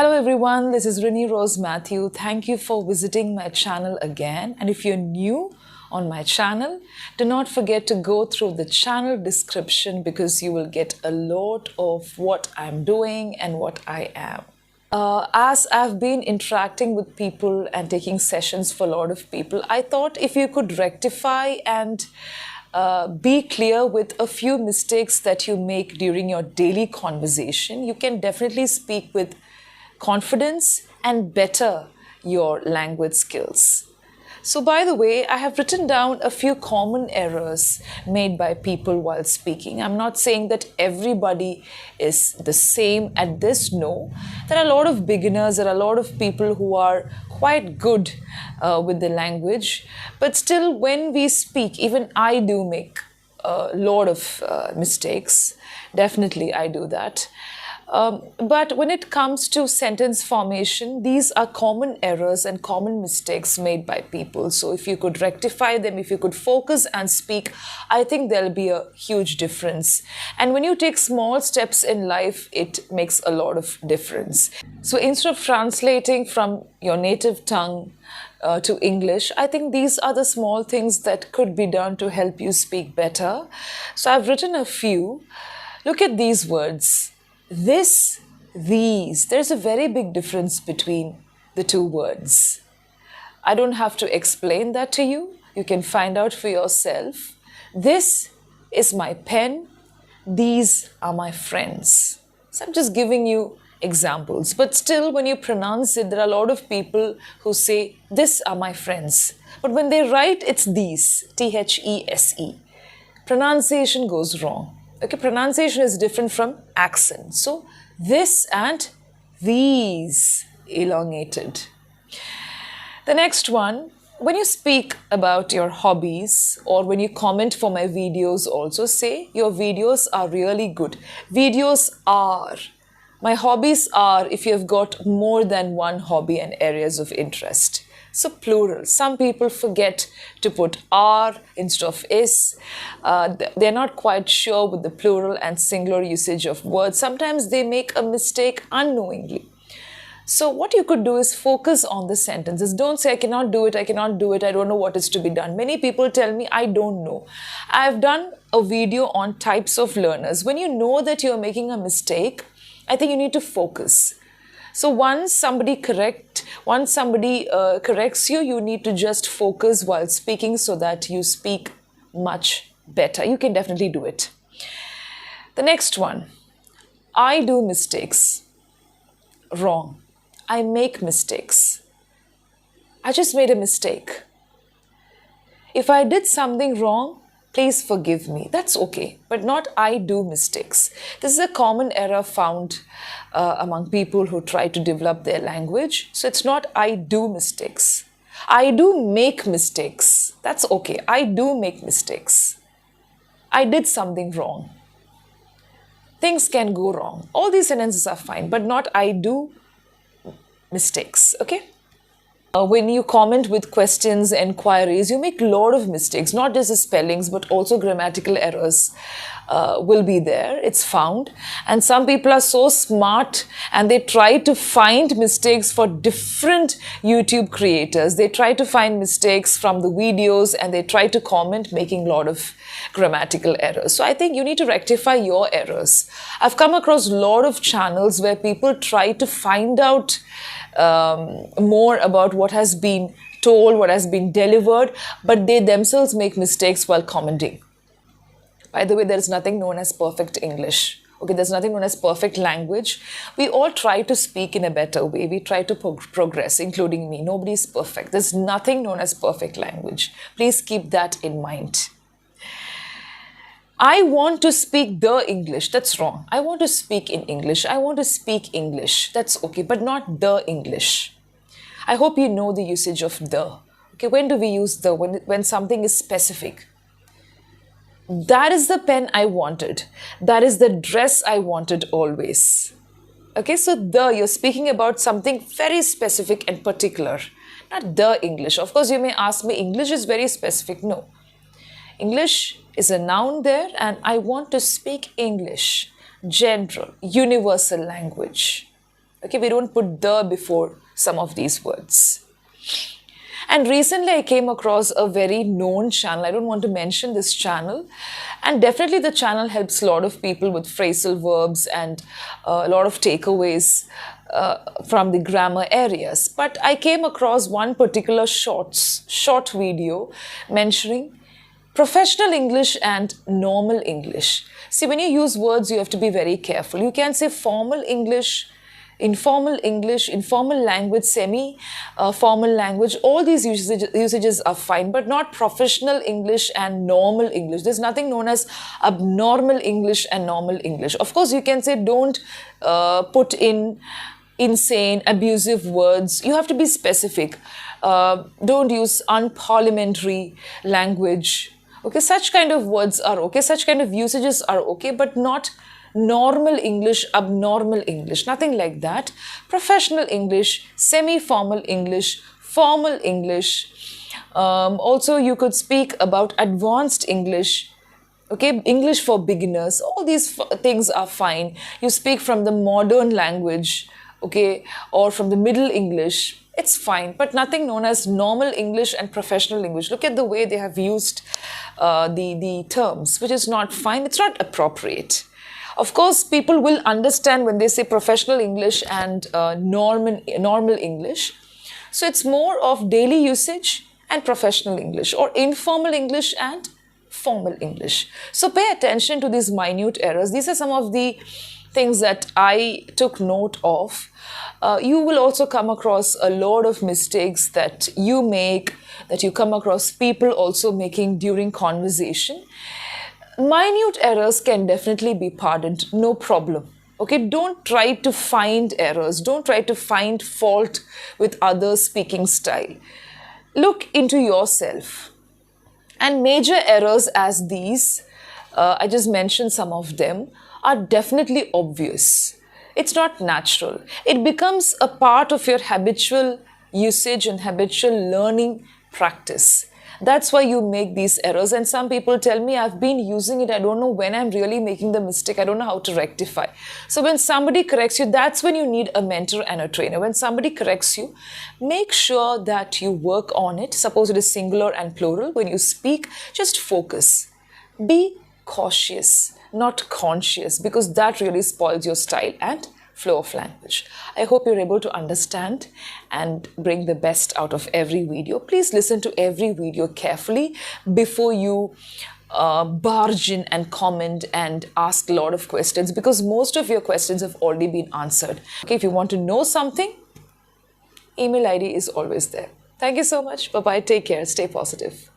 Hello everyone, this is Rini Rose Matthew. Thank you for visiting my channel again. And if you're new on my channel, do not forget to go through the channel description because you will get a lot of what I'm doing and what I am. As I've been interacting with people and taking sessions for a lot of people, I thought if you could rectify and be clear with a few mistakes that you make during your daily conversation, you can definitely speak with confidence and better your language skills. So, by the way, I have written down a few common errors made by people while speaking. I'm not saying that everybody is the same at this, no. There are a lot of beginners, there are a lot of people who are quite good with the language, but still, when we speak, even I do make a lot of mistakes. Definitely, I do that. But when it comes to sentence formation, these are common errors and common mistakes made by people. So if you could rectify them, if you could focus and speak, I think there'll be a huge difference. And when you take small steps in life, it makes a lot of difference. So instead of translating from your native tongue to English, I think these are the small things that could be done to help you speak better. So I've written a few. Look at these words. This, these, there's a very big difference between the two words. I don't have to explain that to you. You can find out for yourself. This is my pen. These are my friends. So I'm just giving you examples. But still, when you pronounce it, there are a lot of people who say, these are my friends. But when they write, it's these, These. Pronunciation goes wrong. Okay, pronunciation is different from accent. So, this and these, elongated. The next one, when you speak about your hobbies or when you comment for my videos also, say your videos are really good. Videos are. My hobbies are if you've got more than one hobby and areas of interest. So plural. Some people forget to put are instead of is. They're not quite sure with the plural and singular usage of words. Sometimes they make a mistake unknowingly. So what you could do is focus on the sentences. Don't say, I cannot do it, I cannot do it, I don't know what is to be done. Many people tell me, I don't know. I've done a video on types of learners. When you know that you're making a mistake, I think you need to focus. So once somebody corrects you, you need to just focus while speaking so that you speak much better. You can definitely do it. The next one, I do mistakes. Wrong. I make mistakes. I just made a mistake. If I did something wrong, please forgive me. That's okay, but not I do mistakes. This is a common error found among people who try to develop their language. So it's not I do mistakes. I do make mistakes. That's okay. I do make mistakes. I did something wrong. Things can go wrong. All these sentences are fine, but not I do mistakes, okay? When you comment with questions, enquiries, you make a lot of mistakes, not just the spellings, but also grammatical errors will be there. It's found. And some people are so smart and they try to find mistakes for different YouTube creators. They try to find mistakes from the videos and they try to comment making a lot of grammatical errors. So I think you need to rectify your errors. I've come across a lot of channels where people try to find out more about what has been told, what has been delivered, but they themselves make mistakes while commenting. By the way, there is nothing known as perfect English. Okay, there's nothing known as perfect language. We all try to speak in a better way. We try to progress, including me. Nobody is perfect. There's nothing known as perfect language. Please keep that in mind. I want to speak the English. That's wrong. I want to speak in English. I want to speak English. That's okay, but not the English. I hope you know the usage of the. Okay, when do we use the? When something is specific. That is the pen I wanted. That is the dress I wanted always. Okay, so you're speaking about something very specific and particular. Not the English. Of course, you may ask me, English is very specific. No. English is a noun there and I want to speak English. General, universal language. Okay, we don't put the before some of these words. And recently I came across a very known channel. I don't want to mention this channel. And definitely the channel helps a lot of people with phrasal verbs and a lot of takeaways from the grammar areas. But I came across one particular short video mentioning professional English and normal English. See, when you use words, you have to be very careful. You can say formal English, informal English, informal language, semi-formal language. All these usages are fine, but not professional English and normal English. There's nothing known as abnormal English and normal English. Of course, you can say don't put in insane, abusive words. You have to be specific. Don't use unparliamentary language. Okay, such kind of words are okay, such kind of usages are okay, but not normal English, abnormal English, nothing like that. Professional English, semi-formal English, formal English. Also, you could speak about advanced English, okay, English for beginners. All these things are fine. You speak from the modern language, okay, or from the Middle English. It's fine, but nothing known as normal English and professional English. Look at the way they have used the terms, which is not fine. It's not appropriate. Of course, people will understand when they say professional English and normal English. So it's more of daily usage and professional English, or informal English and formal English. So pay attention to these minute errors. These are some of the things that I took note of. You will also come across a lot of mistakes that you make, that you come across people also making during conversation. Minute errors can definitely be pardoned, no problem. Okay, don't try to find errors. Don't try to find fault with others' speaking style. Look into yourself. And major errors as these, I just mentioned some of them, are definitely obvious. It's not natural. It becomes a part of your habitual usage and habitual learning practice. That's why you make these errors. And some people tell me, I've been using it. I don't know when I'm really making the mistake. I don't know how to rectify. So when somebody corrects you, that's when you need a mentor and a trainer. When somebody corrects you, make sure that you work on it. Suppose it is singular and plural. When you speak, just focus. Be cautious, not conscious, because that really spoils your style and flow of language. I hope you're able to understand and bring the best out of every video. Please listen to every video carefully before you barge in and comment and ask a lot of questions, because most of your questions have already been answered. Okay, if you want to know something, email ID is always there. Thank you so much. Bye-bye. Take care. Stay positive.